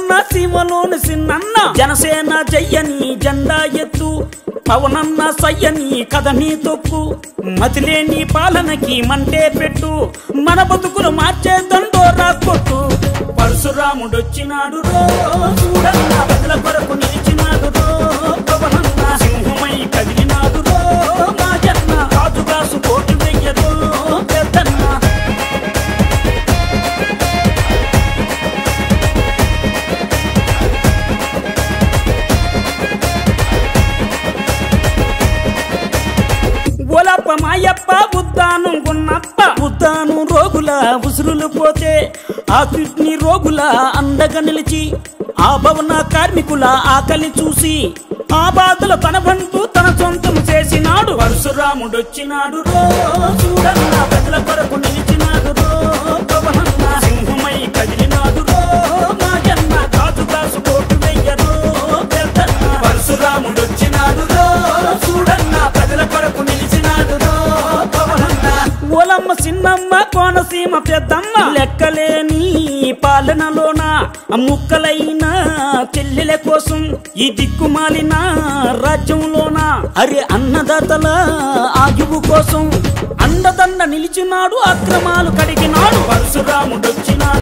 పవనన్న సీమలోని సిన్నన్న జనసేన జయ్యని జెండా ఎత్తు పవనన్న సయ్యని కథని తొక్కు మతిలేని పాలనకి మంటే పెట్టు మన బతుకులు మార్చే దండోరా కొట్టు పరశురాముడొచ్చినాడు రో చూడన్న ప్రజల కొరకు నిలిచినాడు రో పవనన్న సింహమై కదిలినాడు రో మా జన్న రాజుగాసు కోటి వెయ్యరు పెద్దన్న ఓలప్ప మాయప్ప ఉద్దాను గున్నప్ప ఉద్దాను రోగుల ఉసురులు పోతే ఆ కిడ్నీ రోగుల అండగా నిలిచి ఆ భవన కార్మికుల ఆకలి చూసి ఆ బాధలు తన బంధు తన సొంతం చేసినాడు పరశురాముడొచ్చినాడు రో చూడన్న ప్రజల కొరకు నిలిచినాడు రో పవనన్న సింహమై కదిలినాడు రో మా జన్న రాజుగాసు కోటి వెయ్యరు పెద్దన్న పరశురాముడొచ్చినాడు రో చూడన్న ప్రజల కొరకు నిలిచినాడు రో పవనన్న ఓలమ్మ చిన్నమ్మ కోనసీమ పెద్దమ్మ లెక్కలేని పాలనలోన ముక్కలైన చెల్లెల కోసం ఈ దిక్కుమాలిన రాజ్యంలోన అరే అన్నదాతల ఆయువు కోసం అండదండ నిలిచినాడు అక్రమాలు కడిగినాడు పరశురాముడొచ్చినాడు